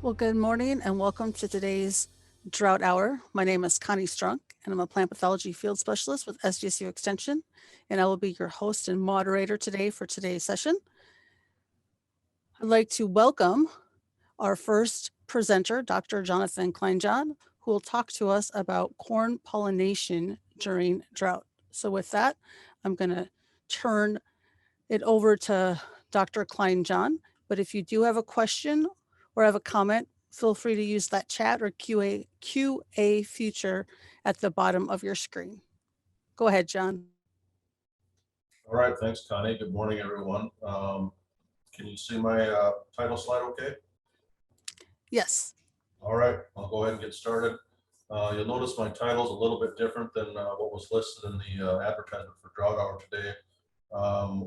Well, good morning and welcome to today's Drought Hour. My name is Connie Strunk and I'm a plant pathology field specialist with SDSU Extension, and I will be your host and moderator today for today's session. I'd like to welcome our first presenter, Dr. Jonathan Kleinjan, who will talk to us about corn pollination during drought. So with that, I'm going to turn it over to Dr. Kleinjan. But if you do have a question or have a comment, feel free to use that chat or QA feature at the bottom of your screen. Go ahead, John. All right, thanks, Connie. Good morning, everyone. Can you see my title slide okay? Yes. All right, I'll go ahead and get started. You'll notice my title is a little bit different than what was listed in the advertisement for Drought Hour today.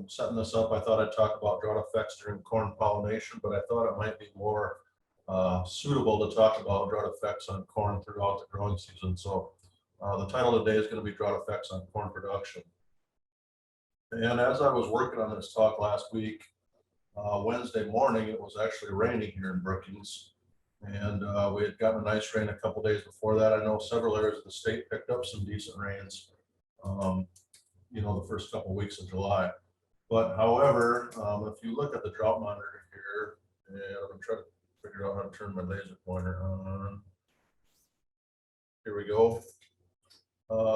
Setting this up, I thought I'd talk about drought effects during corn pollination, but I thought it might be more suitable to talk about drought effects on corn throughout the growing season. So the title today is going to be Drought Effects on Corn Production. And as I was working on this talk last week, Wednesday morning, it was actually raining here in Brookings. And we had gotten a nice rain a couple days before that. I know several areas of the state picked up some decent rains, the first couple of weeks of July. But however, if you look at the drought monitor here, and I'm going to try to figure out how to turn my laser pointer on. Here we go.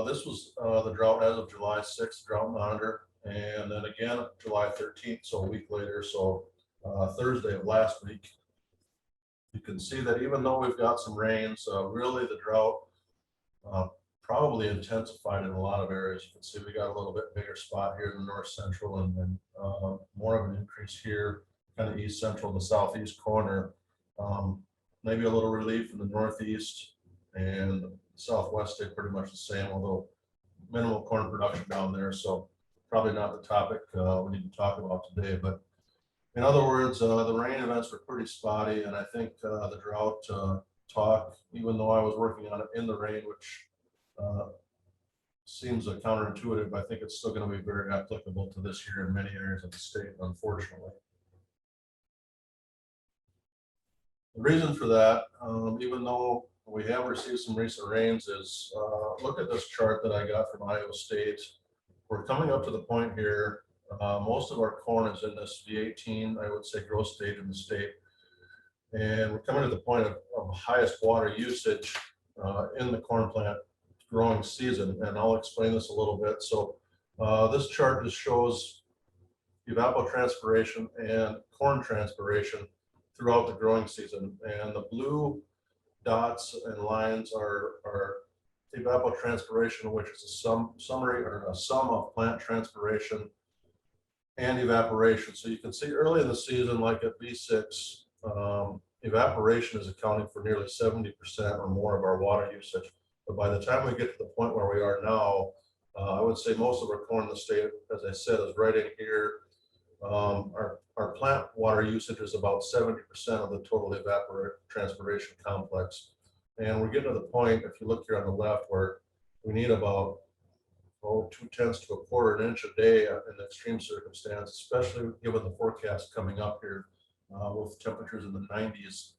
This was the drought as of July 6th, drought monitor. And then again, July 13th, so a week later, so Thursday of last week. You can see that even though we've got some rains, really the drought probably intensified in a lot of areas. You can see we got a little bit bigger spot here in the north central and more of an increase here, kind of east central, the southeast corner. Maybe a little relief in the northeast, and the southwest stayed pretty much the same, although minimal corn production down there. So probably not the topic we need to talk about today, but in other words, the rain events were pretty spotty, and I think the drought talk, even though I was working on it in the rain, which seems counterintuitive, I think it's still going to be very applicable to this year in many areas of the state, unfortunately. The reason for that, even though we have received some recent rains, is look at this chart that I got from Iowa State. We're coming up to the point here. Most of our corn is in this V18, I would say, growth stage in the state. And we're coming to the point of highest water usage in the corn plant growing season. And I'll explain this a little bit. So this chart just shows evapotranspiration and corn transpiration throughout the growing season. And the blue dots and lines are evapotranspiration, which is a summary or a sum of plant transpiration and evaporation. So you can see early in the season, like at B6, evaporation is accounting for nearly 70% or more of our water usage. But by the time we get to the point where we are now, I would say most of our corn in the state, as I said, is right in here. Our plant water usage is about 70% of the total evapotranspiration complex. And we're getting to the point, if you look here on the left, where we need about 2/10 to a quarter inch a day in extreme circumstance, especially given the forecast coming up here with temperatures in the 90s.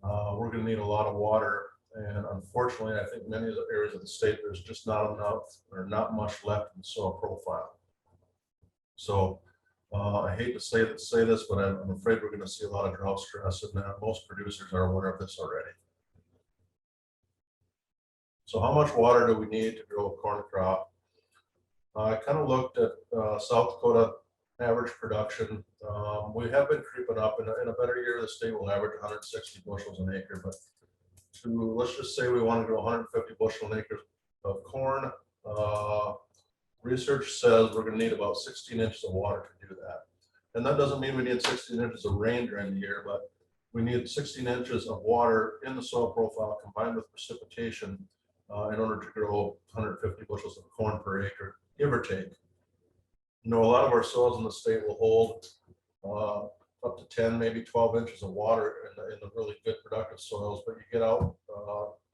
We're going to need a lot of water. And unfortunately, I think many of the areas of the state, there's just not enough or not much left in the soil profile. So I hate to say this, but I'm afraid we're going to see a lot of drought stress, and most producers are aware of this already. So how much water do we need to grow a corn crop? I kind of looked at South Dakota average production. We have been creeping up. In a better year, the state will average 160 bushels an acre, but let's just say we want to grow 150 bushel an acre of corn. Research says we're going to need about 16 inches of water to do that. And that doesn't mean we need 16 inches of rain during the year, but we need 16 inches of water in the soil profile combined with precipitation in order to grow 150 bushels of corn per acre, give or take. A lot of our soils in the state will hold up to 10, maybe 12 inches of water in the really good productive soils, but you get out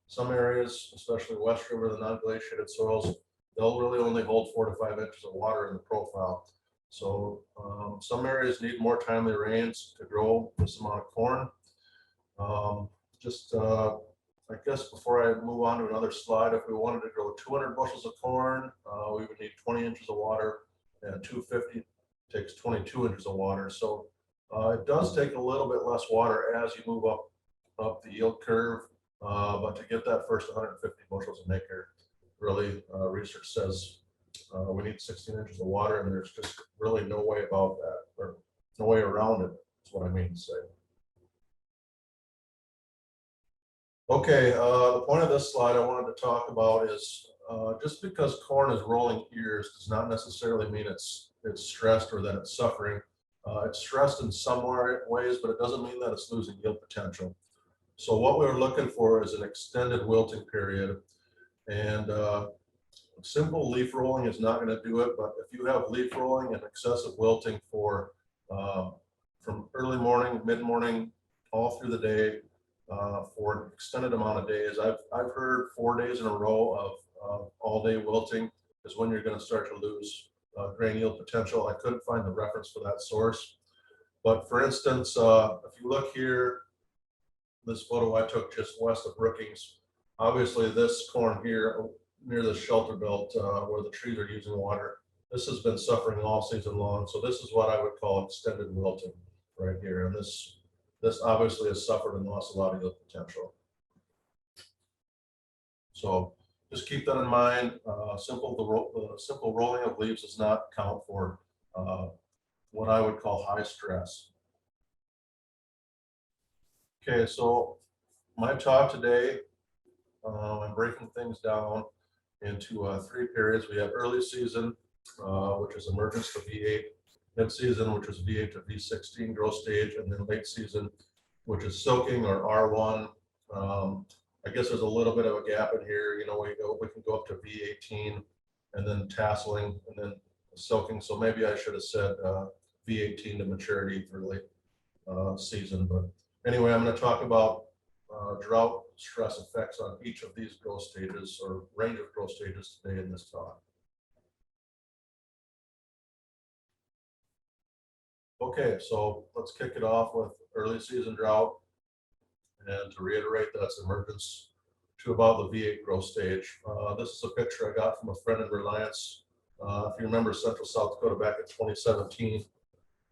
some areas, especially West River, the non-glaciated soils, they'll really only hold 4 to 5 inches of water in the profile. So some areas need more timely rains to grow this amount of corn. I guess before I move on to another slide, if we wanted to grow 200 bushels of corn, we would need 20 inches of water, and 250 takes 22 inches of water. So it does take a little bit less water as you move up the yield curve, but to get that first 150 bushels an acre, really research says we need 16 inches of water, and there's just really no way about that, or no way around it. That's what I mean to say. Okay, the point of this slide I wanted to talk about is just because corn is rolling ears does not necessarily mean it's stressed or that it's suffering. It's stressed in some ways, but it doesn't mean that it's losing yield potential. So what we're looking for is an extended wilting period, and simple leaf rolling is not going to do it. But if you have leaf rolling and excessive wilting for from early morning, mid morning, all through the day, for an extended amount of days, I've heard 4 days in a row of all day wilting is when you're going to start to lose grain yield potential. I couldn't find the reference for that source, but for instance, if you look here, this photo I took just west of Brookings, obviously this corn here near the shelter belt where the trees are using water, this has been suffering all season long. So this is what I would call extended wilting right here, and this obviously has suffered and lost a lot of yield potential. So just keep that in mind. Simple rolling of leaves does not count for what I would call high stress. Okay, so my talk today, I'm breaking things down into 3 periods. We have early season, which is emergence to V8, mid-season, which is V8 to V16 growth stage, and then late season, which is silking or R1. I guess there's a little bit of a gap in here. You know, we can go up to V18 and then tasseling and then silking. So maybe I should have said V18 to maturity for late season. But anyway, I'm going to talk about drought stress effects on each of these growth stages or range of growth stages today in this talk. Okay, so let's kick it off with early season drought. And to reiterate, that's emergence to about the V8 growth stage. This is a picture I got from a friend in Reliance. If you remember, Central South Dakota back in 2017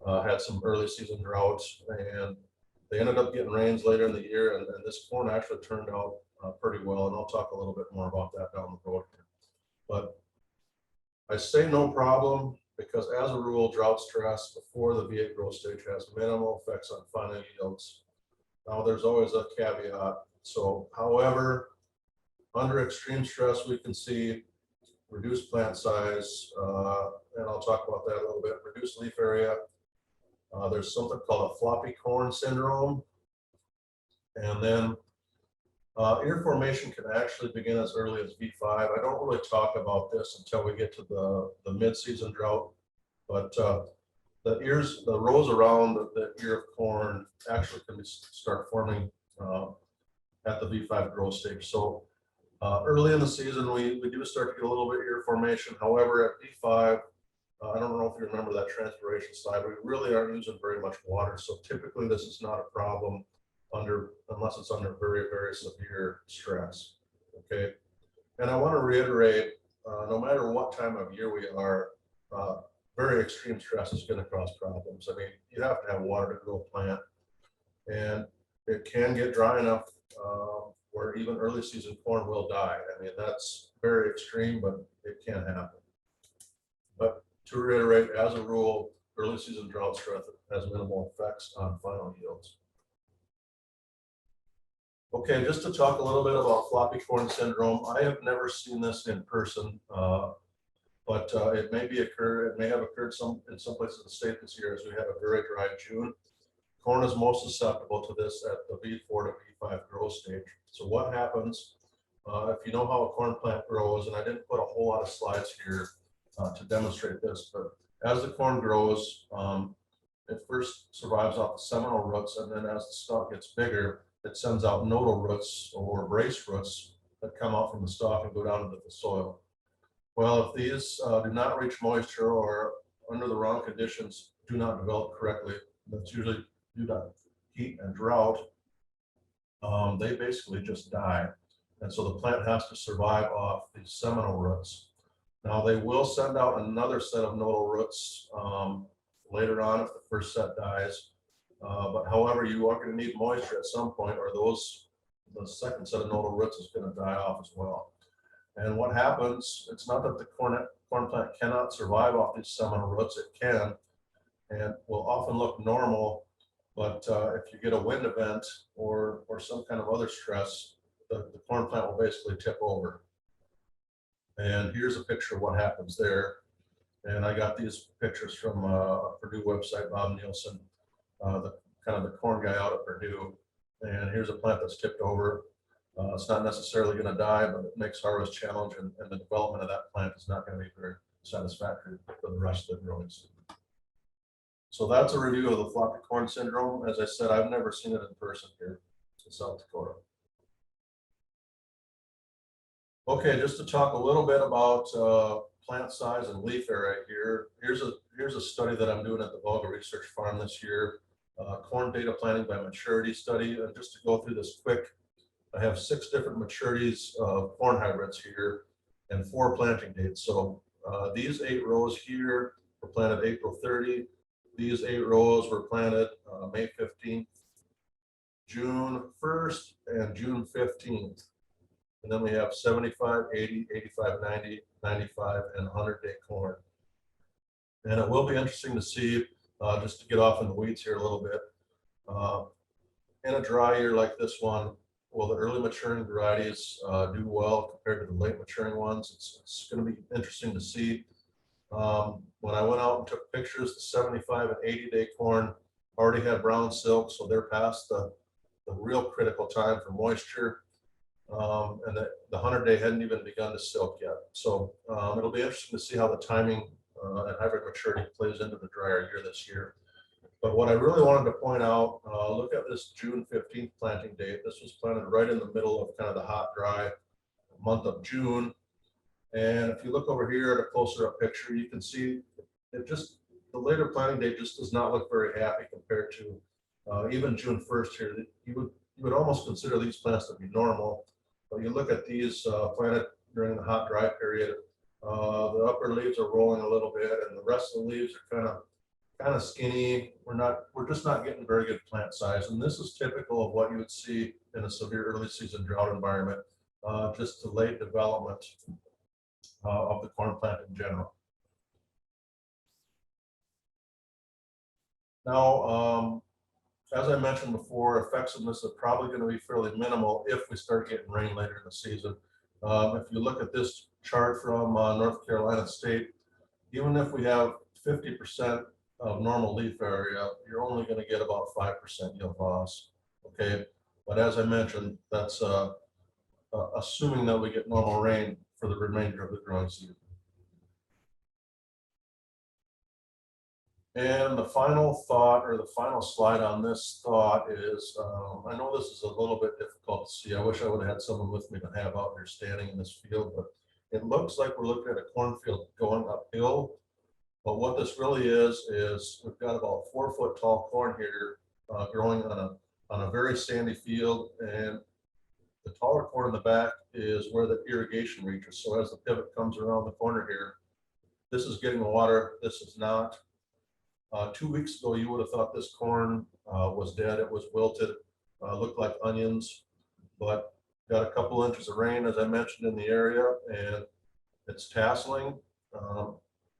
had some early season droughts, and they ended up getting rains later in the year, and this corn actually turned out pretty well, and I'll talk a little bit more about that down the road here. But I say no problem because, as a rule, drought stress before the V8 growth stage has minimal effects on final yields. Now, there's always a caveat. So, however, under extreme stress, we can see reduced plant size, and I'll talk about that a little bit, reduced leaf area. There's something called a floppy corn syndrome. And then ear formation can actually begin as early as V5. I don't really talk about this until we get to the mid-season drought, but the rows around the ear of corn actually can start forming at the V5 growth stage. So early in the season, we do start to get a little bit ear formation. However, at V5, I don't know if you remember that transpiration slide, we really aren't using very much water. So typically this is not a problem unless it's under very, very severe stress. Okay. And I want to reiterate, no matter what time of year we are, very extreme stress is going to cause problems. I mean, you have to have water to grow a plant, and it can get dry enough where even early season corn will die. I mean, that's very extreme, but it can happen. But to reiterate, as a rule, early season drought stress has minimal effects on final yields. Okay, just to talk a little bit about floppy corn syndrome, I have never seen this in person, but it may have occurred in some places in the state this year as we have a very dry June. Corn is most susceptible to this at the V4 to V5 growth stage. So what happens, if you know how a corn plant grows, and I didn't put a whole lot of slides here to demonstrate this, but as the corn grows, it first survives off the seminal roots, and then as the stalk gets bigger, it sends out nodal roots or brace roots that come out from the stalk and go down into the soil. Well, if these do not reach moisture or under the wrong conditions do not develop correctly, that's usually due to heat and drought, they basically just die. And so the plant has to survive off these seminal roots. Now they will send out another set of nodal roots later on if the first set dies. But however, you are going to need moisture at some point, or the second set of nodal roots is going to die off as well. And what happens, it's not that the corn plant cannot survive off these seminal roots, it can, and will often look normal. But if you get a wind event or some kind of other stress, the corn plant will basically tip over. And here's a picture of what happens there. And I got these pictures from a Purdue website, Bob Nielsen, the kind of the corn guy out at Purdue. And here's a plant that's tipped over. It's not necessarily going to die, but it makes harvest challenging, and the development of that plant is not going to be very satisfactory for the rest of the growing season. So that's a review of the floppy corn syndrome. As I said, I've never seen it in person here in South Dakota. Okay, just to talk a little bit about plant size and leaf area here. Here's a study that I'm doing at the Volga Research Farm this year. Corn data planting by maturity study. And just to go through this quick, I have 6 different maturities of corn hybrids here and 4 planting dates. So these 8 rows here were planted April 30. These 8 rows were planted May 15th, June 1st, and June 15th. And then we have 75, 80, 85, 90, 95, and 100-day corn. And it will be interesting to see, just to get off in the weeds here a little bit, in a dry year like this one, will the early maturing varieties do well compared to the late maturing ones? It's going to be interesting to see. When I went out and took pictures, the 75 and 80-day corn already had brown silk, so they're past the real critical time for moisture. And the 100-day hadn't even begun to silk yet. So it'll be interesting to see how the timing and hybrid maturity plays into the drier year this year. But what I really wanted to point out, look at this June 15th planting date. This was planted right in the middle of kind of the hot, dry month of June. And if you look over here at a closer up picture, you can see it just, the later planting date just does not look very happy compared to even June 1st here. You would almost consider these plants to be normal. But you look at these planted during the hot, dry period, the upper leaves are rolling a little bit, and the rest of the leaves are kind of skinny. We're just not getting very good plant size, and this is typical of what you would see in a severe early season drought environment, just delayed development of the corn plant in general. Now, as I mentioned before, effectiveness is probably going to be fairly minimal if we start getting rain later in the season. If you look at this chart from North Carolina State, even if we have 50% of normal leaf area, you're only going to get about 5% yield loss. Okay, but as I mentioned, that's assuming that we get normal rain for the remainder of the growing season. And the final thought, or the final slide on this thought is, I know this is a little bit difficult to see. I wish I would have had someone with me to have out here standing in this field, but it looks like we're looking at a cornfield going uphill. But what this really is we've got about 4-foot tall corn here growing on a very sandy field, and the taller corn in the back is where the irrigation reaches. So as the pivot comes around the corner here, this is getting water, this is not. 2 weeks ago, you would have thought this corn was dead. It was wilted, looked like onions, but got a couple inches of rain, as I mentioned, in the area, and it's tasseling.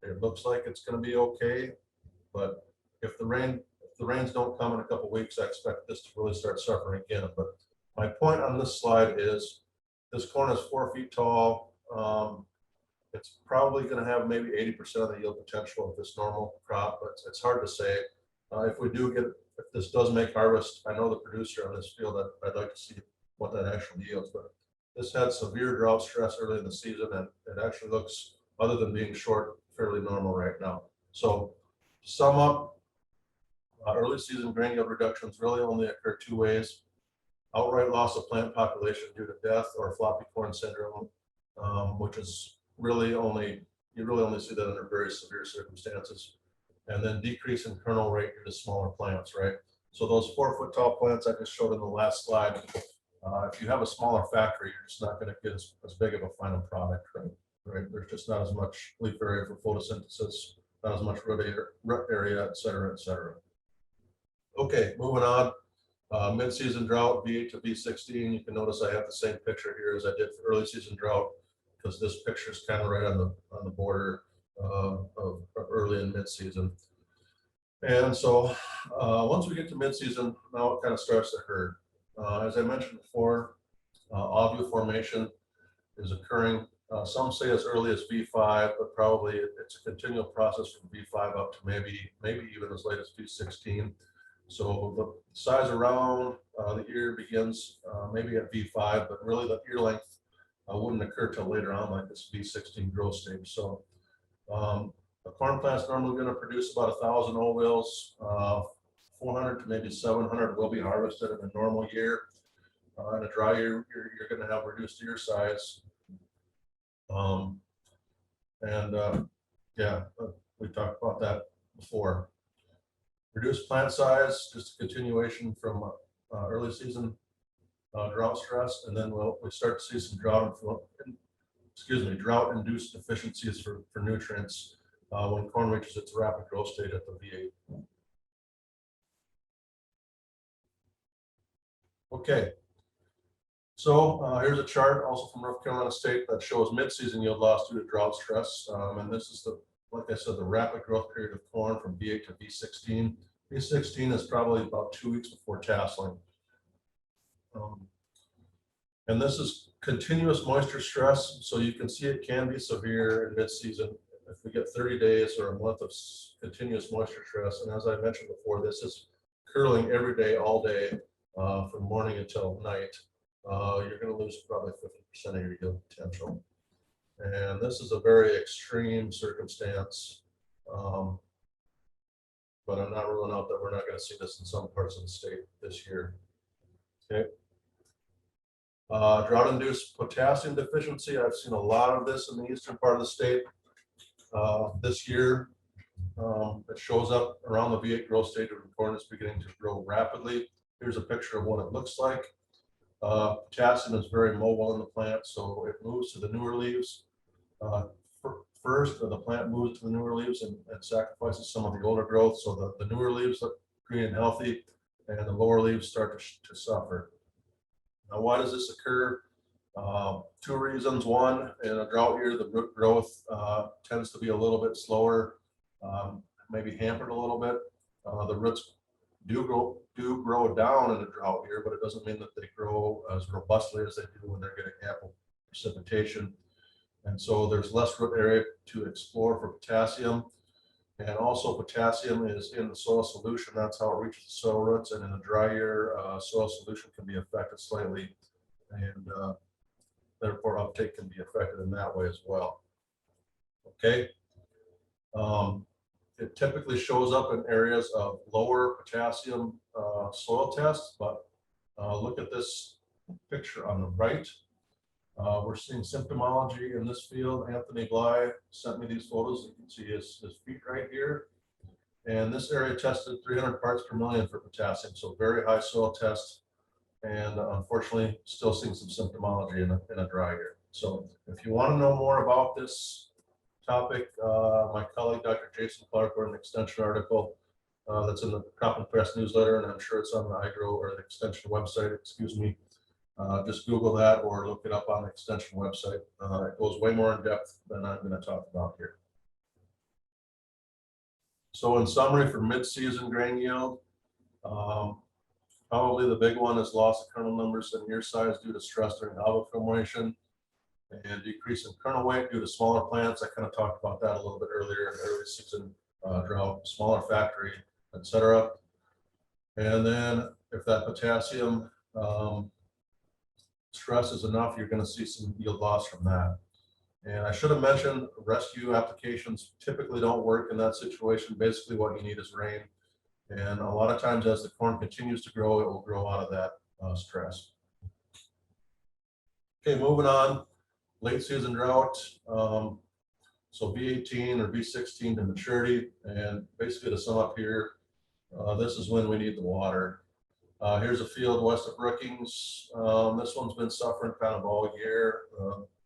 It looks like it's going to be okay, but if the rains don't come in a couple weeks, I expect this to really start suffering again. But my point on this slide is this corn is 4 feet tall. It's probably going to have maybe 80% of the yield potential of this normal crop, but it's hard to say. If this does make harvest, I know the producer on this field, I'd like to see what that actually yields. But this had severe drought stress early in the season, and it actually looks, other than being short, fairly normal right now. So to sum up, early season grain yield reductions really only occur 2 ways: outright loss of plant population due to death, or floppy corn syndrome, which is you really only see that under very severe circumstances, and then decrease in kernel rate due to smaller plants, right? So those 4-foot tall plants I just showed in the last slide, If you have a smaller factory, you're just not going to get as big of a final product, right? There's just not as much leaf area for photosynthesis, not as much root area, et cetera, et cetera. Okay, moving on. Mid-season drought, V8 to V16. You can notice I have the same picture here as I did for early season drought, because this picture is kind of right on the border of early and mid-season. And so once we get to mid-season, now it kind of starts to hurt. As I mentioned before, ovule formation is occurring. Some say as early as V5, but probably it's a continual process from V5 up to maybe even as late as V16. So the size around the ear begins maybe at V5, but really the ear length wouldn't occur till later on, like this V16 growth stage. So the corn plant's normally going to produce about 1,000 ovules. 400 to maybe 700 will be harvested in a normal year. In a dry year, you're going to have reduced ear size. Yeah, we talked about that before. Reduced plant size, just a continuation from early season drought stress, and then we start to see some drought-induced deficiencies for nutrients when corn reaches its rapid growth state at the V8. Okay, so here's a chart also from North Carolina State that shows mid-season yield loss due to drought stress, and this is like I said, the rapid growth period of corn from V8 to V16. V16 is probably about 2 weeks before tasseling. And this is continuous moisture stress, so you can see it can be severe in mid-season if we get 30 days or a month of continuous moisture stress. And as I mentioned before, this is curling every day, all day, from morning until night. You're going to lose probably 50% of your yield potential. And this is a very extreme circumstance, but I'm not ruling out that we're not going to see this in some parts of the state this year. Okay. Drought-induced potassium deficiency. I've seen a lot of this in the eastern part of the state this year. It shows up around the V8 growth stage when corn is beginning to grow rapidly. Here's a picture of what it looks like. Potassium is very mobile in the plant, so it moves to the newer leaves. First, the plant moves to the newer leaves and sacrifices some of the older growth, so the newer leaves look green and healthy, and the lower leaves start to suffer. Now, why does this occur? 2 reasons. One, in a drought year, the root growth tends to be a little bit slower, maybe hampered a little bit. The roots do grow down in a drought year, but it doesn't mean that they grow as robustly as they do when they're getting ample precipitation. And so there's less root area to explore for potassium. And also potassium is in the soil solution. That's how it reaches the soil roots. And in a dry year, soil solution can be affected slightly, and therefore uptake can be affected in that way as well. Okay. It typically shows up in areas of lower potassium soil tests, but look at this picture on the right. We're seeing symptomology in this field. Anthony Bly sent me these photos. You can see his feet right here. And this area tested 300 parts per million for potassium, so very high soil test. And unfortunately, still seeing some symptomology in a dry year. So if you want to know more about this topic, my colleague, Dr. Jason Clark, wrote an extension article that's in the Crop and Press newsletter, and I'm sure it's on the Agro or the extension website, excuse me. Just Google that or look it up on the extension website. It goes way more in depth than I'm going to talk about here. So in summary, for mid-season grain yield, probably the big one is loss of kernel numbers and ear size due to stress during ovule formation, and decrease in kernel weight due to smaller plants. I kind of talked about that a little bit earlier in early season drought, smaller factory, etc. And then if that potassium stress is enough, you're going to see some yield loss from that. And I should have mentioned rescue applications typically don't work in that situation. Basically what you need is rain. And a lot of times as the corn continues to grow, it will grow out of that stress. Okay, moving on, late season drought. So V18 or V16 to maturity. And basically to sum up here, this is when we need the water. Here's a field west of Brookings. This one's been suffering kind of all year,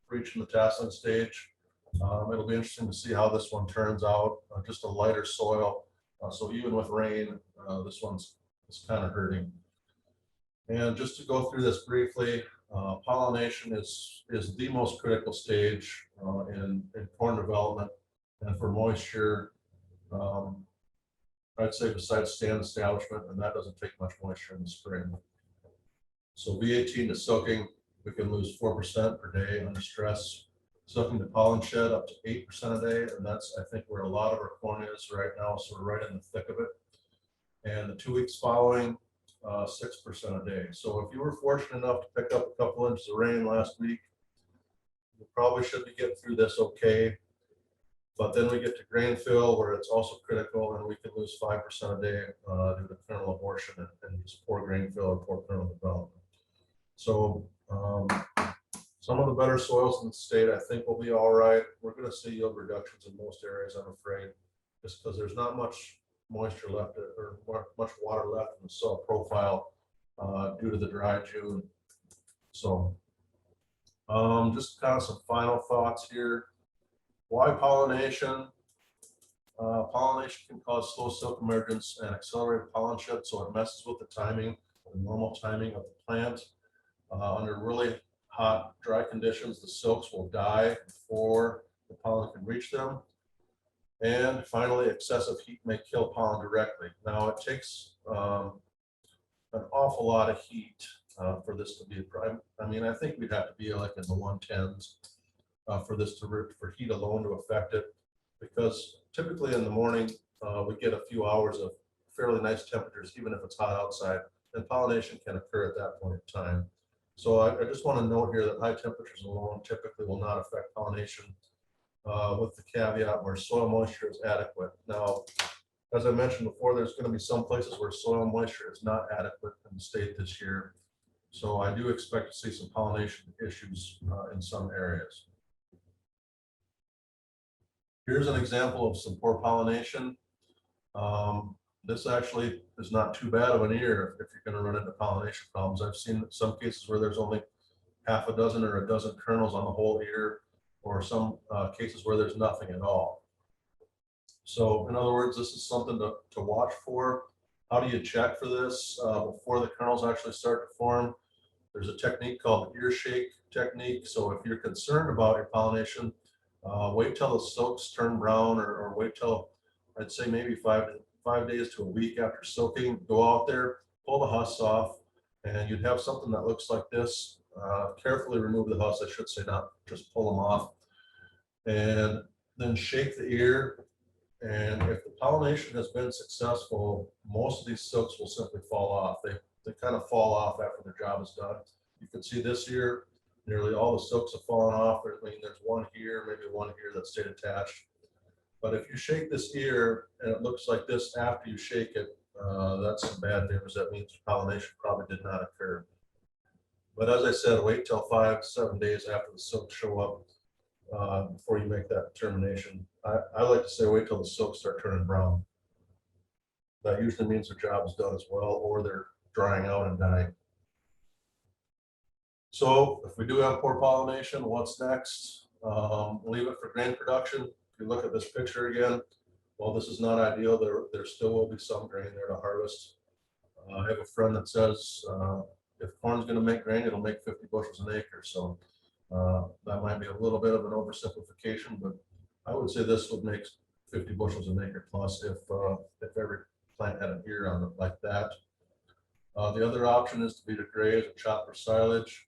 reaching the tasseling stage. It'll be interesting to see how this one turns out. Just a lighter soil. So even with rain, this one's kind of hurting. And just to go through this briefly, pollination is the most critical stage in corn development. And for moisture, I'd say besides stand establishment, and that doesn't take much moisture in the spring. So B18 to soaking, we can lose 4% per day under stress. Soaking to pollen shed up to 8% a day, and that's, I think, where a lot of our corn is right now, so we're right in the thick of it. And the 2 weeks following, 6% a day. So if you were fortunate enough to pick up a couple inches of rain last week, you probably should be getting through this okay. But then we get to grain fill where it's also critical, and we can lose 5% a day due to kernel abortion and just poor grain fill and poor kernel development. So some of the better soils in the state, I think, will be all right. We're going to see yield reductions in most areas, I'm afraid, just because there's not much moisture left or much water left in the soil profile due to the dry June. So just kind of some final thoughts here. Why pollination? Pollination can cause slow silk emergence and accelerated pollen shed, so it messes with the timing, the normal timing of the plant. Under really hot, dry conditions, the silks will die before the pollen can reach them. And finally, excessive heat may kill pollen directly. Now, it takes an awful lot of heat for this to be a prime. I mean, I think we'd have to be like in the 110s for this for heat alone to affect it, because typically in the morning we get a few hours of fairly nice temperatures, even if it's hot outside, and pollination can occur at that point in time. So I just want to note here that high temperatures alone typically will not affect pollination, with the caveat where soil moisture is adequate. Now, as I mentioned before, there's going to be some places where soil moisture is not adequate in the state this year. So I do expect to see some pollination issues in some areas. Here's an example of some poor pollination. This actually is not too bad of an year if you're going to run into pollination problems. I've seen some cases where there's only half a dozen or a dozen kernels on the whole ear, or some cases where there's nothing at all. So in other words, this is something to watch for. How do you check for this before the kernels actually start to form? There's a technique called the ear shake technique. So if you're concerned about your pollination, wait till the silks turn brown, or wait till, I'd say maybe 5 days to a week after soaking. Go out there, pull the husks off, and you'd have something that looks like this. Carefully remove the husks, I should say, not just pull them off. And then shake the ear. And if the pollination has been successful, most of these silks will simply fall off. They kind of fall off after their job is done. You can see this year, nearly all the silks have fallen off. I mean, there's one here, maybe one here that stayed attached. But if you shake this ear and it looks like this after you shake it, that's some bad news. That means pollination probably did not occur. But as I said, wait till 5 to 7 days after the silks show up before you make that determination. I like to say wait till the silks start turning brown. That usually means their job is done as well, or they're drying out and dying. So if we do have poor pollination, what's next? Leave it for grain production. If you look at this picture again, well, this is not ideal. There still will be some grain there to harvest. I have a friend that says if corn's going to make grain, it'll make 50 bushels an acre. So that might be a little bit of an oversimplification, but I would say this would make 50 bushels an acre plus if every plant had an ear on it like that. The other option is to graze or chop for silage.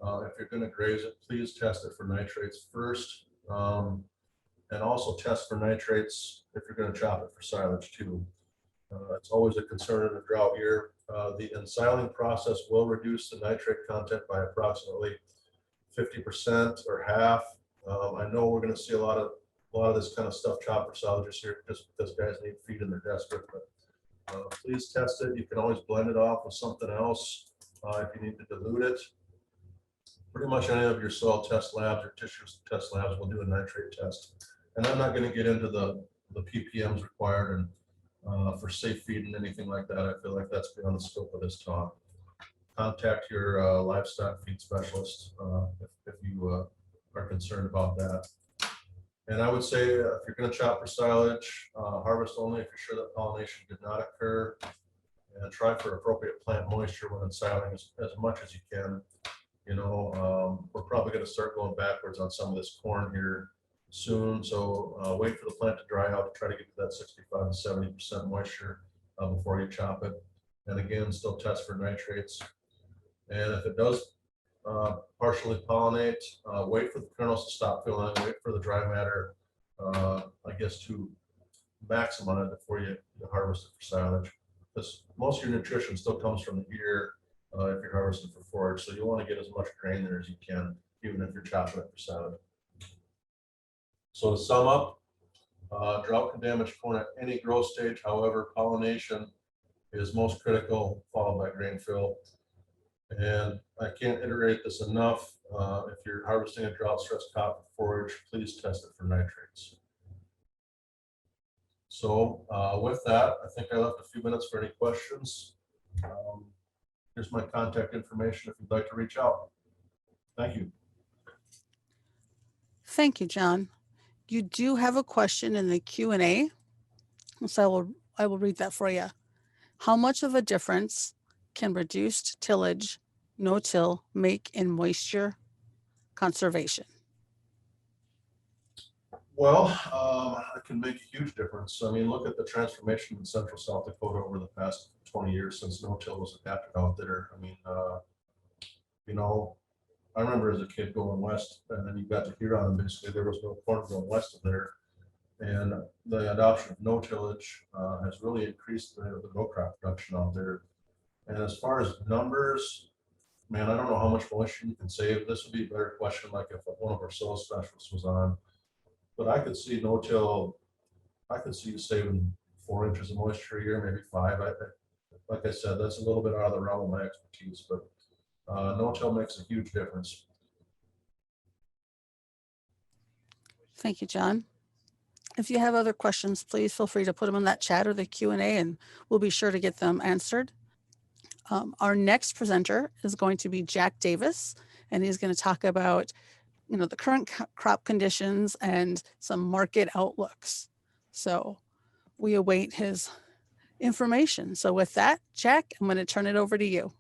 If you're going to graze it, please test it for nitrates first, and also test for nitrates if you're going to chop it for silage too. It's always a concern in a drought year. The ensiling process will reduce the nitrate content by approximately 50% or half. I know we're going to see a lot of this kind of stuff chopped for silage this year just because guys need feed and they're desperate. But please test it. You can always blend it off with something else if you need to dilute it. Pretty much any of your soil test labs or tissue test labs will do a nitrate test. And I'm not going to get into the ppms required and for safe feed and anything like that. I feel like that's beyond the scope of this talk. Contact your livestock feed specialist if you are concerned about that. And I would say if you're going to chop for silage, harvest only if you're sure that pollination did not occur, and try for appropriate plant moisture when siling as much as you can. You know, we're probably going to start going backwards on some of this corn here soon. So wait for the plant to dry out to try to get to that 65 to 70% moisture before you chop it. And again, still test for nitrates. And if it does partially pollinate, wait for the kernels to stop filling, wait for the dry matter, I guess, to maximize it before you harvest it for silage. Because most of your nutrition still comes from the ear if you're harvesting for forage. So you want to get as much grain there as you can, even if you're chopping it for silage. So to sum up, drought can damage corn at any growth stage. However, pollination is most critical, followed by grain fill. And I can't iterate this enough. If you're harvesting a drought-stressed crop for forage, please test it for nitrates. So with that, I think I left a few minutes for any questions. Here's my contact information if you'd like to reach out. Thank you. Thank you, John. You do have a question in the Q&A, so I will read that for you. How much of a difference can reduced tillage, no-till, make in moisture conservation? Well, it can make a huge difference. I mean, look at the transformation in central South Dakota over the past 20 years since no-till was adapted out there. I mean, you know, I remember as a kid going west, and then you got to Huron, and basically there was no corn going west of there. And the adoption of no-tillage has really increased the row crop production out there. And as far as numbers, man, I don't know how much moisture you can save. This would be a better question, like if one of our soil specialists was on. But I could see no-till, I could see you saving 4 inches of moisture a year, maybe 5. Like I said, that's a little bit out of the realm of my expertise, but no-till makes a huge difference. Thank you, John. If you have other questions, please feel free to put them in that chat or the Q&A, and we'll be sure to get them answered. Our next presenter is going to be Jack Davis, and he's going to talk about the current crop conditions and some market outlooks. So we await his information. So with that, Jack, I'm going to turn it over to you.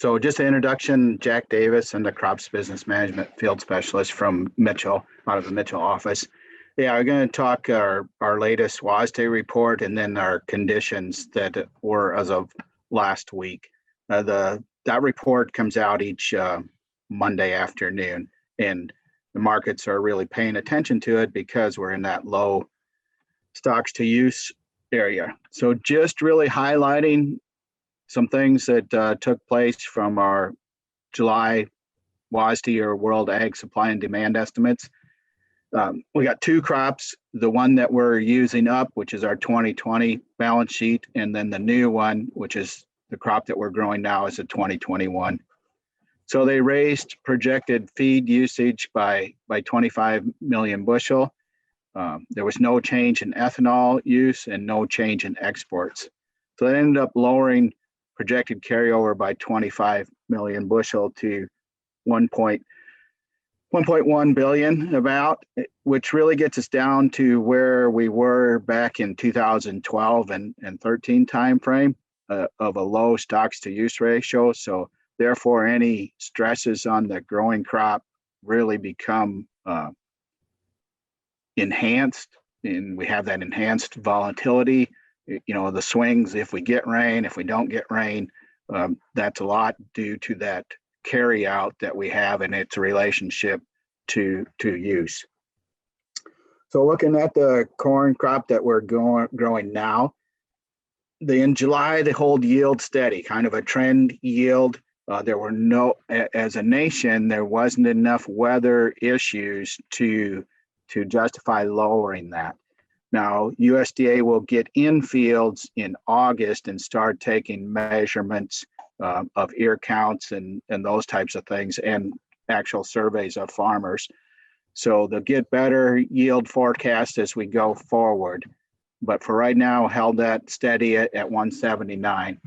So just an introduction, Jack Davis, and the crops business management field specialist from Mitchell, out of the Mitchell office. Yeah, we're going to talk our latest WASDE report and then our conditions that were as of last week. That report comes out each Monday afternoon, and the markets are really paying attention to it because we're in that low stocks to use area. So just really highlighting some things that took place from our July WASDE or World Ag Supply and Demand estimates. We got 2 crops, the one that we're using up, which is our 2020 balance sheet, and then the new one, which is the crop that we're growing now, is a 2021. So they raised projected feed usage by 25 million bushel. There was no change in ethanol use and no change in exports. So they ended up lowering projected carryover by 25 million bushel to 1.1 billion about, which really gets us down to where we were back in 2012 and 13 timeframe of a low stocks to use ratio. So therefore, any stresses on the growing crop really become enhanced, and we have that enhanced volatility. The swings, if we get rain, if we don't get rain, that's a lot due to that carry out that we have and its relationship to use. So looking at the corn crop that we're growing now, in July, they hold yield steady, kind of a trend yield. There were as a nation, there wasn't enough weather issues to justify lowering that. Now, USDA will get in fields in August and start taking measurements of ear counts and those types of things, and actual surveys of farmers. So they'll get better yield forecasts as we go forward. but for right now, held that steady at 179.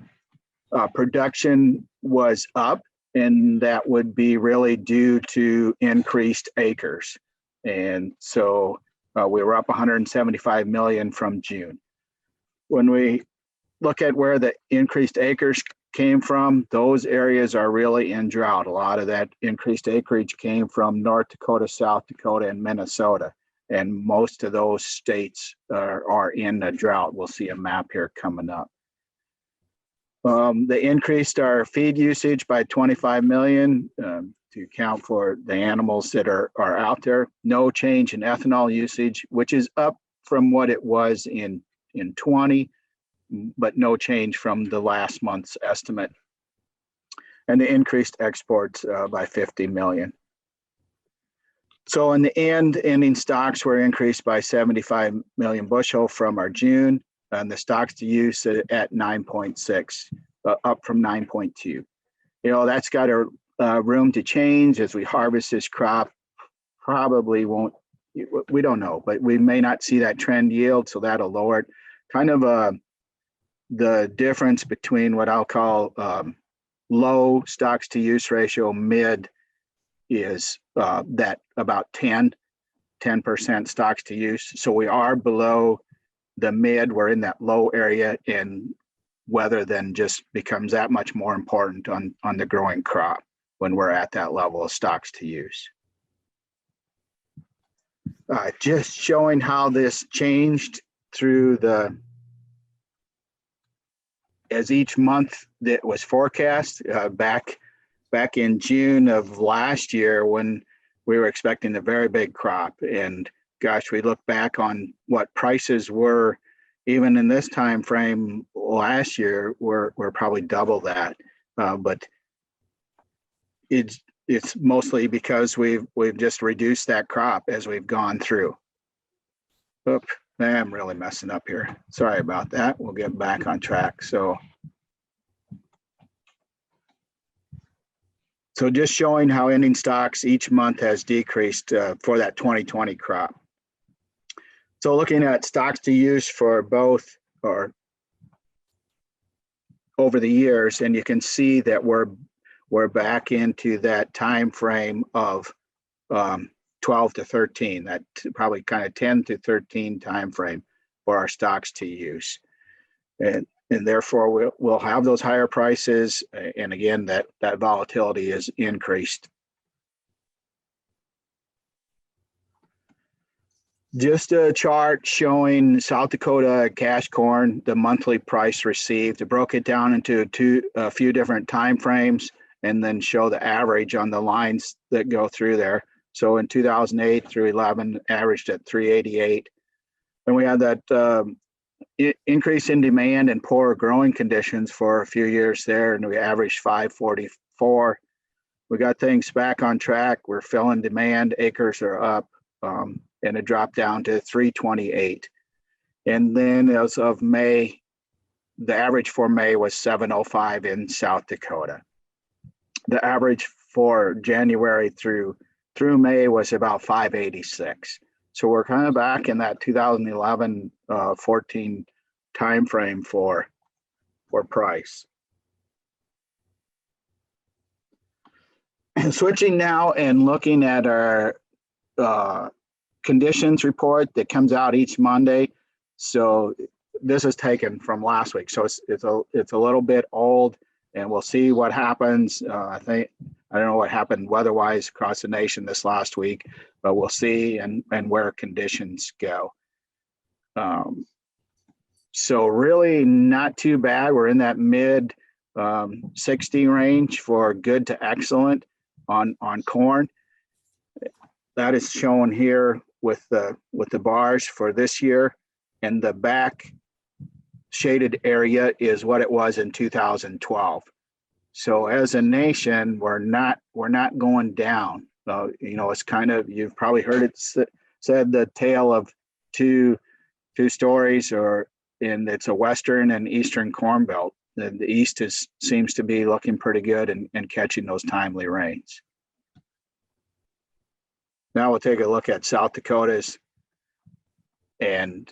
Production was up, and that would be really due to increased acres. And so we were up 175 million from June. When we look at where the increased acres came from, those areas are really in drought. A lot of that increased acreage came from North Dakota, South Dakota, and Minnesota. And most of those states are in a drought. We'll see a map here coming up. They increased our feed usage by 25 million to account for the animals that are out there. No change in ethanol usage, which is up from what it was in 20, but no change from the last month's estimate. And the increased exports by 50 million. So in the end, ending stocks were increased by 75 million bushel from our June, and the stocks to use at 9.6, up from 9.2. You know, that's got a room to change as we harvest this crop. Probably won't, we don't know, but we may not see that trend yield, so that'll lower it. Kind of the difference between what I'll call low stocks to use ratio, mid is that about 10% stocks to use. So we are below the mid, we're in that low area, and weather then just becomes that much more important on the growing crop when we're at that level of stocks to use. Just showing how this changed through as each month that was forecast back in June of last year when we were expecting a very big crop. And gosh, we look back on what prices were even in this time frame last year, we're probably double that. But it's mostly because we've just reduced that crop as we've gone through. Oop, I'm really messing up here. Sorry about that. We'll get back on track. So just showing how ending stocks each month has decreased for that 2020 crop. So looking at stocks to use for both or over the years, and you can see that we're back into that time frame of 12 to 13, that probably kind of 10 to 13 time frame for our stocks to use. And therefore we'll have those higher prices. And again, that volatility is increased. Just a chart showing South Dakota cash corn, the monthly price received. It broke it down into a few different time frames and then show the average on the lines that go through there. So in 2008 through 11, averaged at 388. And we had that increase in demand and poor growing conditions for a few years there, and we averaged 544. We got things back on track. We're filling demand, acres are up, and it dropped down to 328. And then as of May, the average for May was 705 in South Dakota. The average for January through May was about 586. So we're kind of back in that 2011, 14 timeframe for price. Switching now and looking at our conditions report that comes out each Monday. So this is taken from last week, so it's a little bit old, and we'll see what happens. I don't know what happened weather-wise across the nation this last week, but we'll see and where conditions go. So really not too bad. We're in that mid 60 range for good to excellent on corn. That is shown here with the bars for this year, and the back shaded area is what it was in 2012. So as a nation, we're not going down. You know, it's kind of, you've probably heard it said the tale of two stories, and it's a western and eastern corn belt. The east seems to be looking pretty good and catching those timely rains. Now we'll take a look at South Dakota's, and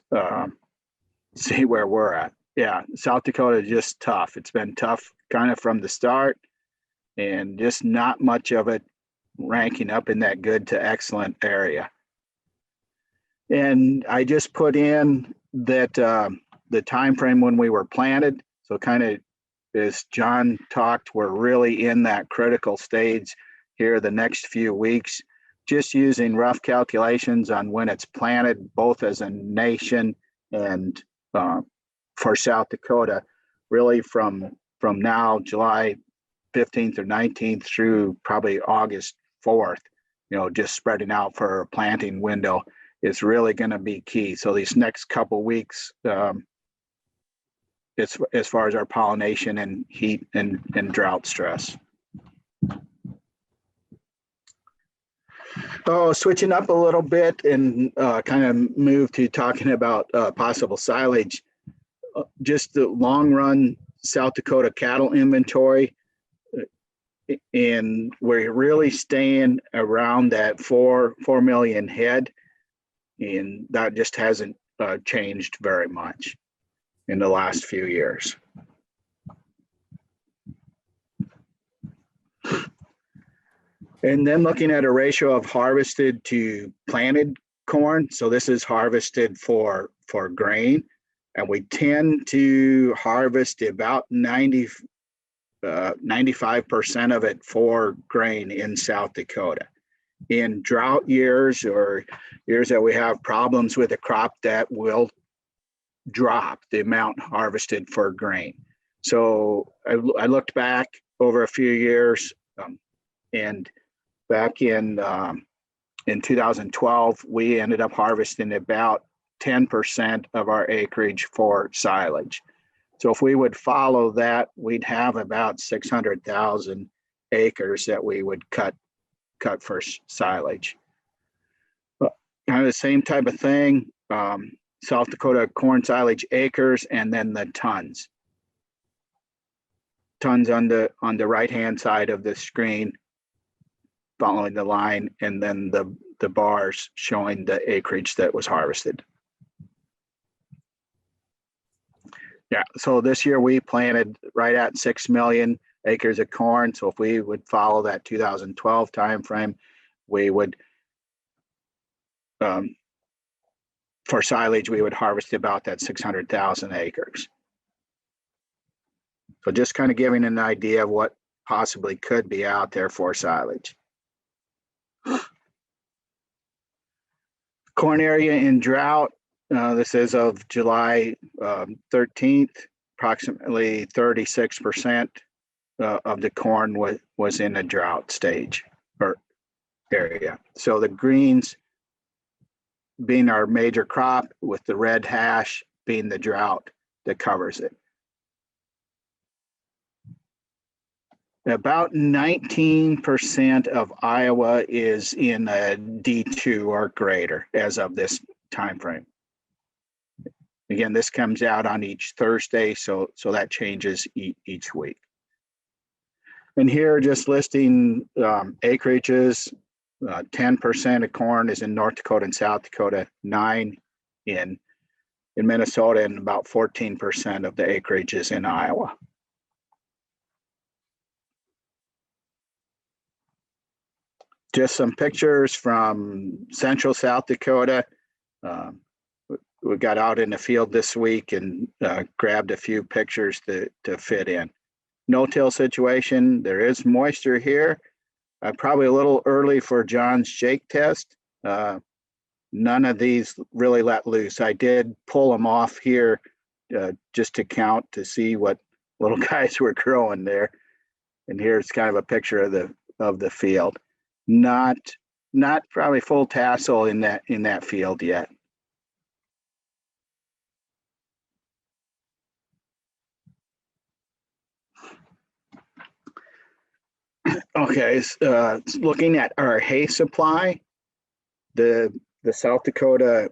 see where we're at. Yeah, South Dakota is just tough. It's been tough kind of from the start, and just not much of it ranking up in that good to excellent area. And I just put in that the time frame when we were planted. So kind of as John talked, we're really in that critical stage here the next few weeks, just using rough calculations on when it's planted, both as a nation and for South Dakota, really from now, July 15th or 19th through probably August 4th, just spreading out for a planting window is really going to be key. So these next couple weeks, as far as our pollination and heat and drought stress. Oh, switching up a little bit and kind of move to talking about possible silage. Just the long run South Dakota cattle inventory, and we're really staying around that 4 million head, and that just hasn't changed very much in the last few years. And then looking at a ratio of harvested to planted corn. So this is harvested for grain, and we tend to harvest about 95% of it for grain in South Dakota. In drought years or years that we have problems with a crop, that will drop the amount harvested for grain. So I looked back over a few years, and back in 2012, we ended up harvesting about 10% of our acreage for silage. So if we would follow that, we'd have about 600,000 acres that we would cut for silage. But kind of the same type of thing, South Dakota corn silage acres, and then the tons. Tons on the right-hand side of the screen, following the line, and then the bars showing the acreage that was harvested. Yeah, so this year we planted right at 6 million acres of corn. So if we would follow that 2012 timeframe, we would, for silage, we would harvest about that 600,000 acres. So just kind of giving an idea of what possibly could be out there for silage. Corn area in drought. This is of July 13th, approximately 36% of the corn was in a drought stage or area. So the greens being our major crop, with the red hash being the drought that covers it. About 19% of Iowa is in a D2 or greater as of this time frame. Again, this comes out on each Thursday, so that changes each week. And here, just listing acreages. 10% of corn is in North Dakota and South Dakota, 9% in Minnesota, and about 14% of the acreage is in Iowa. Just some pictures from central South Dakota. We got out in the field this week and grabbed a few pictures to fit in. No-till situation, there is moisture here. Probably a little early for John's shake test. None of these really let loose. I did pull them off here just to count to see what little guys were growing there. And here's kind of a picture of the field. Not probably full tassel in that field yet. Okay, looking at our hay supply, the South Dakota,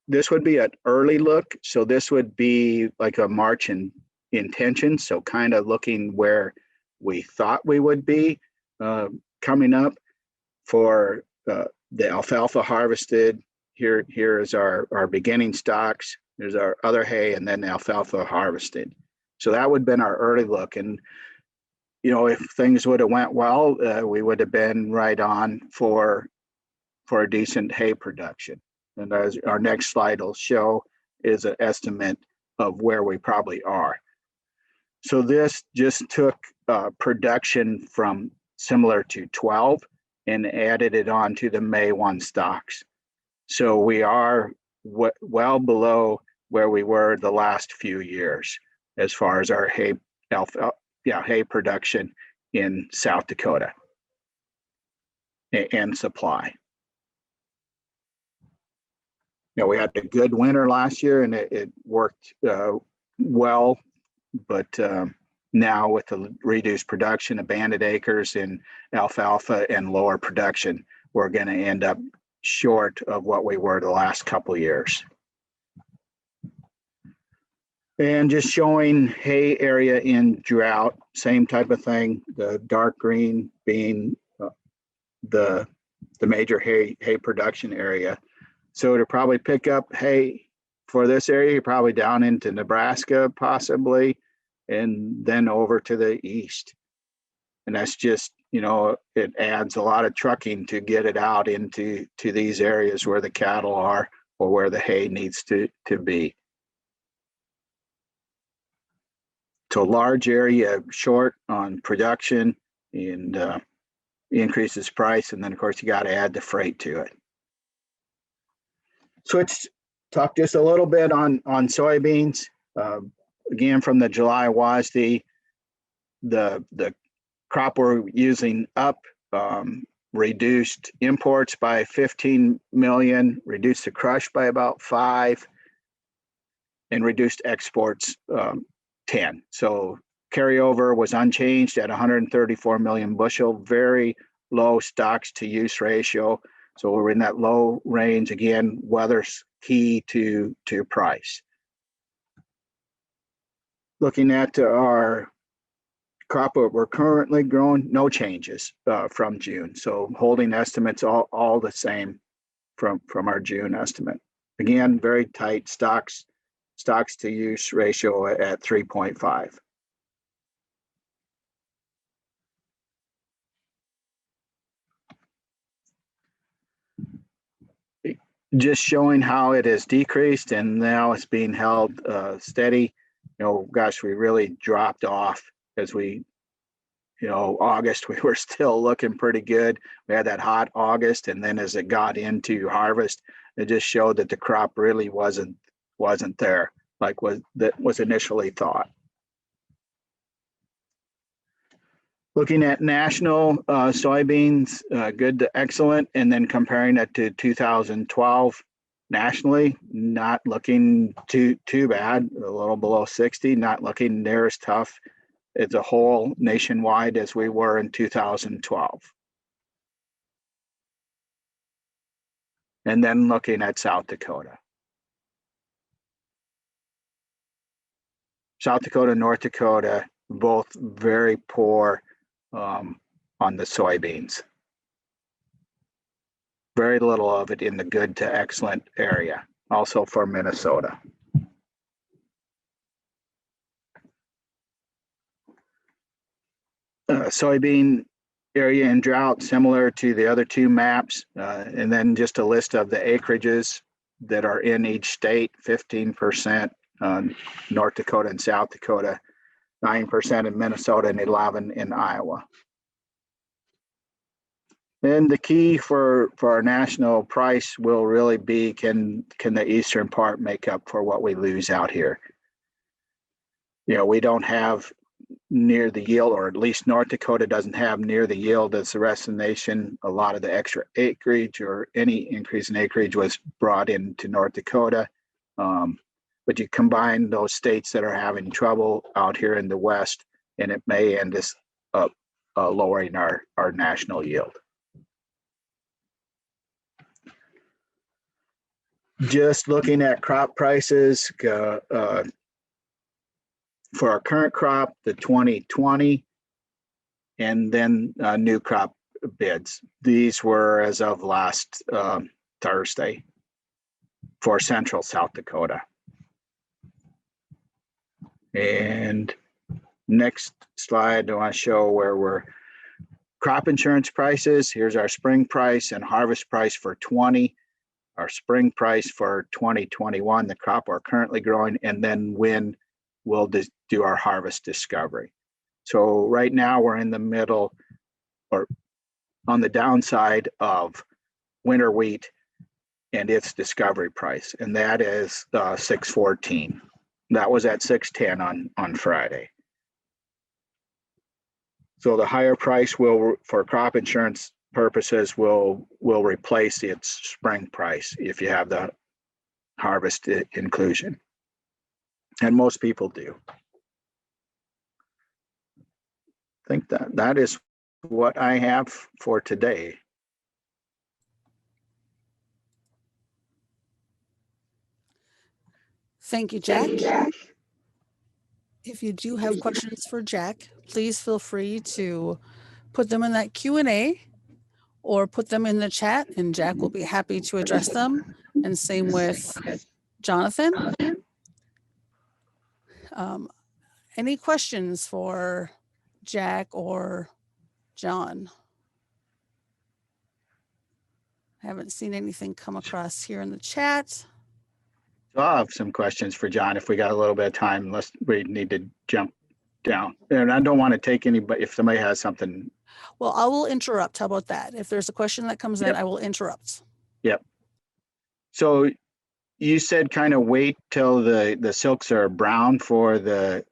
this would be an early look. So this would be like a March intention. So kind of looking where we thought we would be coming up for the alfalfa harvested. Here is our beginning stocks. There's our other hay, and then alfalfa harvested. So that would have been our early look. And, you know, if things would have went well, we would have been right on for a decent hay production. And as our next slide will show is an estimate of where we probably are. So this just took production from similar to 12 and added it on to the May 1 stocks. So we are well below where we were the last few years as far as our hay production in South Dakota and supply. You know, we had a good winter last year and it worked well, but now with the reduced production, abandoned acres in alfalfa and lower production, we're going to end up short of what we were the last couple of years. And just showing hay area in drought, same type of thing, the dark green being the major hay production area. So to probably pick up hay for this area, you're probably down into Nebraska possibly, and then over to the east. And that's just, you know, it adds a lot of trucking to get it out into these areas where the cattle are or where the hay needs to be. So large area short on production and increases price. And then of course you got to add the freight to it. Talk just a little bit on soybeans. Again, from the July WASDE, the crop we're using up reduced imports by 15 million, reduced the crush by about 5, and reduced exports 10. So carryover was unchanged at 134 million bushel, very low stocks to use ratio. So we're in that low range. Again, weather's key to price. Looking at our crop that we're currently growing, no changes from June. So holding estimates all the same from our June estimate. Again, very tight stocks to use ratio at 3.5. Just showing how it has decreased and now it's being held steady. You know, gosh, we really dropped off as we, you know, August, we were still looking pretty good. We had that hot August, and then as it got into harvest, it just showed that the crop really wasn't there like was initially thought. Looking at national soybeans, good to excellent, and then comparing it to 2012 nationally, not looking too bad, a little below 60, not looking near as tough as a whole nationwide as we were in 2012. And then looking at South Dakota. South Dakota, North Dakota, both very poor on the soybeans. Very little of it in the good to excellent area, also for Minnesota. Soybean area in drought, similar to the other two maps, and then just a list of the acreages that are in each state, 15% North Dakota and South Dakota, 9% in Minnesota, and 11% in Iowa. And the key for our national price will really be, can the eastern part make up for what we lose out here? You know, we don't have near the yield, or at least North Dakota doesn't have near the yield as the rest of the nation. A lot of the extra acreage or any increase in acreage was brought into North Dakota. But you combine those states that are having trouble out here in the West, and it may end up lowering our national yield. Just looking at crop prices for our current crop, the 2020, and then new crop bids. These were as of last Thursday for Central South Dakota. And next slide, I want to show where we're crop insurance prices. Here's our spring price and harvest price for 20. Our spring price for 2021, the crop we're currently growing, and then when we'll do our harvest discovery. So right now we're in the middle or on the downside of winter wheat and its discovery price, and that is 614. That was at 610 on Friday. So the higher price will, for crop insurance purposes, will replace its spring price if you have the harvest inclusion, and most people do. I think that is what I have for today. Thank you, Jack. If you do have questions for Jack, please feel free to put them in that Q&A or put them in the chat, and Jack will be happy to address them. And same with Jonathan. Any questions for Jack or John? I haven't seen anything come across here in the chat. So I'll have some questions for John if we got a little bit of time, unless we need to jump down. And I don't want to take anybody if somebody has something. Well, I will interrupt. How about that? If there's a question that comes in, I will interrupt. Yep. So you said kind of wait till the silks are brown for the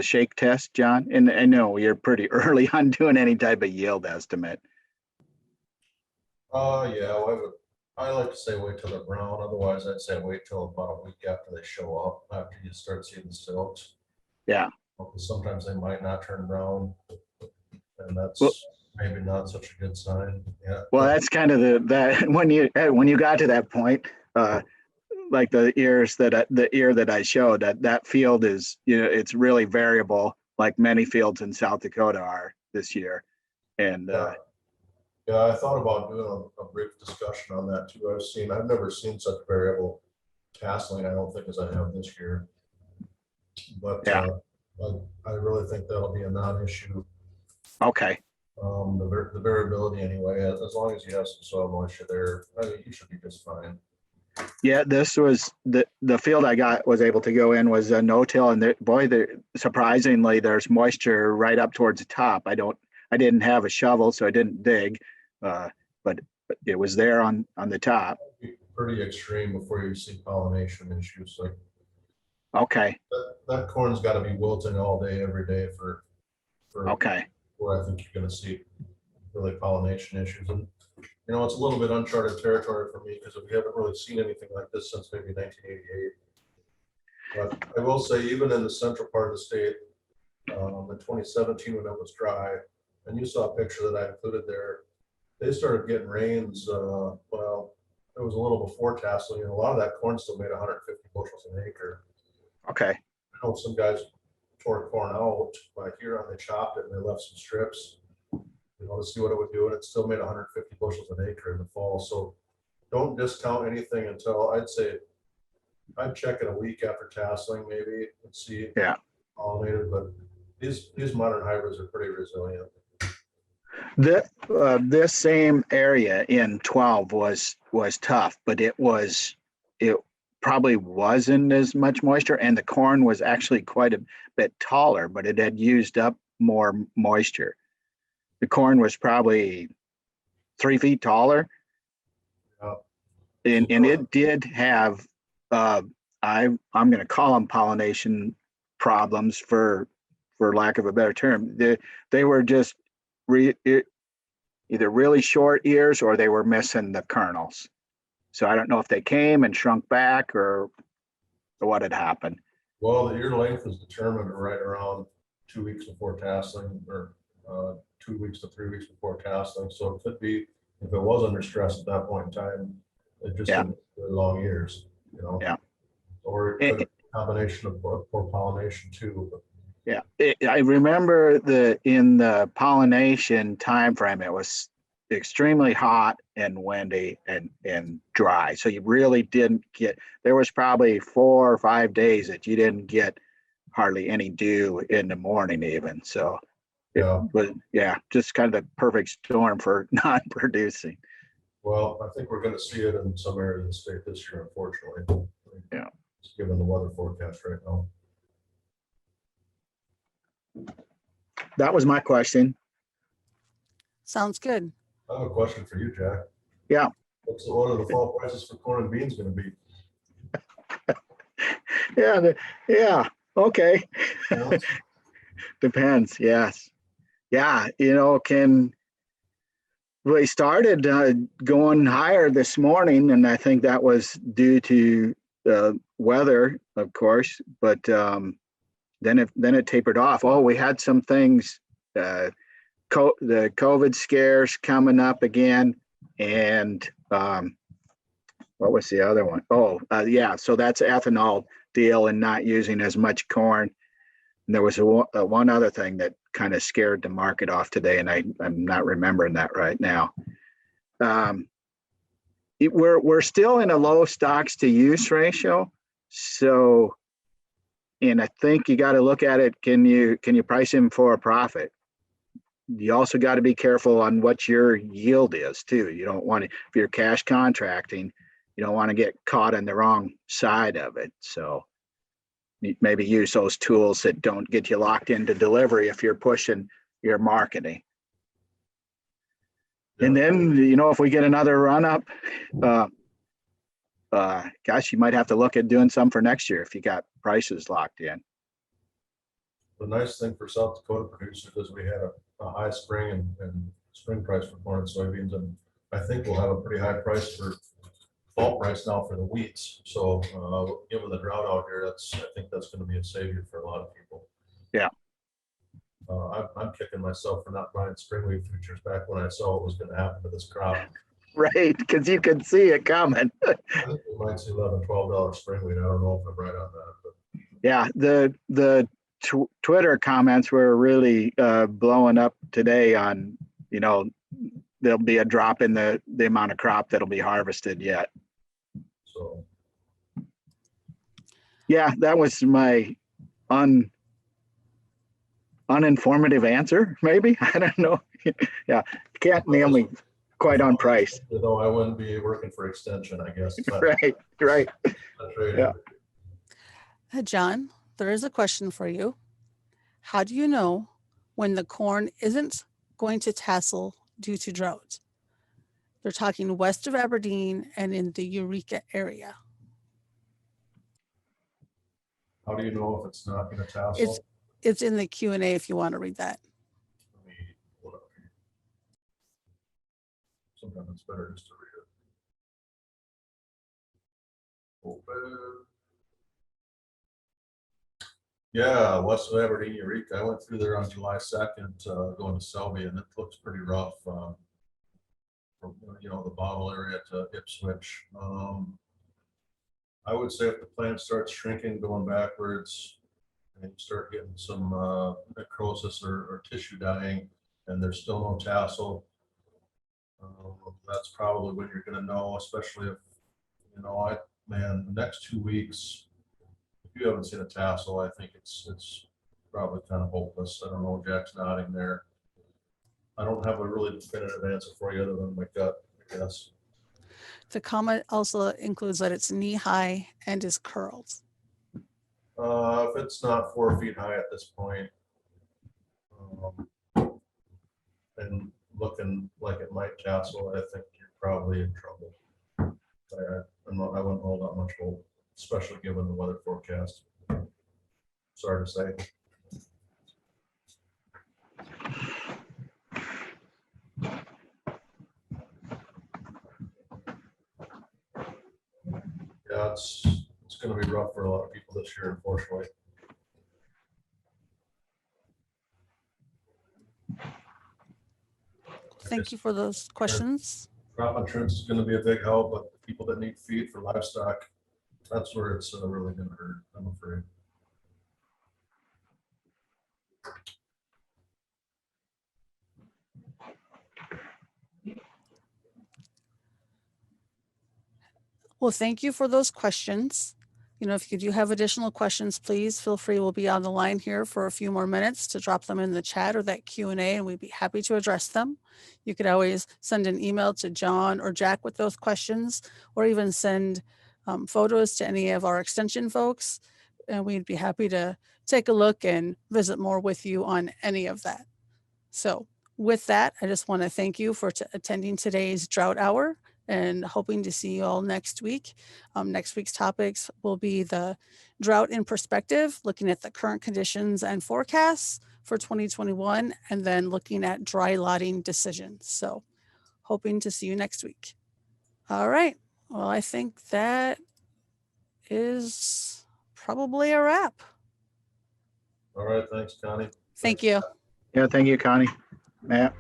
shake test, John? And I know you're pretty early on doing any type of yield estimate. Yeah, I like to say wait till they're brown. Otherwise, I'd say wait till about a week after they show up, after you start seeing the silks. Yeah. Sometimes they might not turn brown, and that's maybe not such a good sign. Yeah. Well, that's kind of that when you got to that point, like the ear that I showed, that field is, it's really variable, like many fields in South Dakota are this year, and. Yeah, I thought about doing a brief discussion on that too. I've never seen such variable tasseling, I don't think, as I have this year. But yeah, I really think that'll be a non-issue. Okay. The variability anyway, as long as you have some soil moisture there, I mean, you should be just fine. Yeah, this was the field I was able to go in was a no-till, and surprisingly, there's moisture right up towards the top. I didn't have a shovel, so I didn't dig. But it was there on the top. Pretty extreme before you see pollination issues. Like, okay, that corn's got to be wilting all day, every day for okay. Where I think you're going to see really pollination issues. And it's a little bit uncharted territory for me because we haven't really seen anything like this since maybe 1988. But I will say, even in the central part of the state, in 2017 when it was dry, and you saw a picture that I included there, they started getting rains. Well, it was a little before tasseling, and a lot of that corn still made 150 bushels an acre. Okay. I know some guys tore corn out by here, and they chopped it and they left some strips, to see what it would do, and it still made 150 bushels an acre in the fall. So don't discount anything until I'd check it a week after tasseling maybe and see. Yeah. Pollinated, but these modern hybrids are pretty resilient. This same area in 12 was tough, but it probably wasn't as much moisture, and the corn was actually quite a bit taller, but it had used up more moisture. The corn was probably 3 feet taller, and it did have I'm going to call them pollination problems for lack of a better term. They were just either really short ears or they were missing the kernels. So I don't know if they came and shrunk back or what had happened. Well, the ear length is determined right around 2 weeks before tasseling, or 2 weeks to 3 weeks before tasseling. So it could be, if it was under stress at that point in time, it just had really long ears, Yeah. Or it could be a combination of poor pollination too. But yeah, I remember in the pollination time frame, it was extremely hot and windy and dry. So you really didn't get, there was probably 4 or 5 days that you didn't get hardly any dew in the morning even. So it Yeah. was, yeah, just kind of the perfect storm for non-producing. Well, I think we're going to see it in some areas of the state this year, unfortunately. Yeah. Just given the weather forecast right now. That was my question. Sounds good. I have a question for you, Jack. Yeah. What are the fall prices for corn and beans going to be? Yeah. Yeah. Okay. Yeah. Depends. Yes. Yeah. You know, we started going higher this morning, and I think that was due to weather, of course. But then it tapered off. Oh, we had some things, the COVID scares coming up again, and what was the other one? Oh, yeah. So that's ethanol deal and not using as much corn. And there was one other thing that kind of scared the market off today, and I'm not remembering that right now. We're still in a low stocks to use ratio, so, and I think you got to look at it. Can you price him for a profit? You also got to be careful on what your yield is too. You don't want to, if you're cash contracting, you don't want to get caught on the wrong side of it. So maybe use those tools that don't get you locked into delivery if you're pushing your marketing. And then, you know, if we get another run up, gosh, you might have to look at doing some for next year if you got prices locked in. The nice thing for South Dakota producers is we had a high spring and spring price for corn and soybeans, and I think we'll have a pretty high price for fall price now for the wheats. So given the drought out here, I think that's going to be a savior for a lot of people. Yeah. I'm kicking myself for not buying spring wheat futures back when I saw what was going to happen to this crop. Right, because you could see it coming. I think we might see $11, $12 spring wheat. I don't know if I'm right on that, but yeah, the Twitter comments were really blowing up today on, you know, there'll be a drop in the amount of crop that'll be harvested yet. so Yeah, that was my uninformative answer, maybe. I don't know. Yeah, can't nail me quite on price. Though I wouldn't be working for extension, I guess. Right. Yeah. John, there is a question for you. How do you know when the corn isn't going to tassel due to drought? They're talking west of Aberdeen and in the Eureka area. How do you know if it's not going to tassel? It's in the Q&A if you want to read that. Let me pull it up here. Sometimes it's better just to read it. Open. Yeah, west of Aberdeen, Eureka. I went through there on July 2nd, going to Selby, and it looks pretty rough. From, you know, the bottle area to Ipswich. I would say if the plant starts shrinking, going backwards, and you start getting some necrosis or tissue dying, and there's still no tassel, that's probably when you're going to know, especially if, you know, the next 2 weeks, if you haven't seen a tassel, I think it's probably kind of hopeless. I don't know, Jack's nodding there. I don't have a really definitive answer for you other than my gut, I guess. The comment also includes that it's knee high and is curled. If it's not 4 feet high at this point, and looking like it might tassel, I think you're probably in trouble. I wouldn't hold out much hope, especially given the weather forecast. Sorry to say. Yeah, it's going to be rough for a lot of people this year, unfortunately. Thank you for those questions. Crop insurance is going to be a big help, but the people that need feed for livestock, that's where it's really going to hurt, I'm afraid. Well, thank you for those questions. If you do have additional questions, please feel free. We'll be on the line here for a few more minutes to drop them in the chat or that Q&A, and we'd be happy to address them. You could always send an email to John or Jack with those questions, or even send photos to any of our extension folks, and we'd be happy to take a look and visit more with you on any of that. So with that, I just want to thank you for attending today's Drought Hour, and hoping to see you all next week. Next week's topics will be the drought in perspective, looking at the current conditions and forecasts for 2021, and then looking at dry lotting decisions. So hoping to see you next week. All right. Well, I think that is probably a wrap. All right, thanks, Connie. Thank you. Yeah, thank you, Connie. Matt.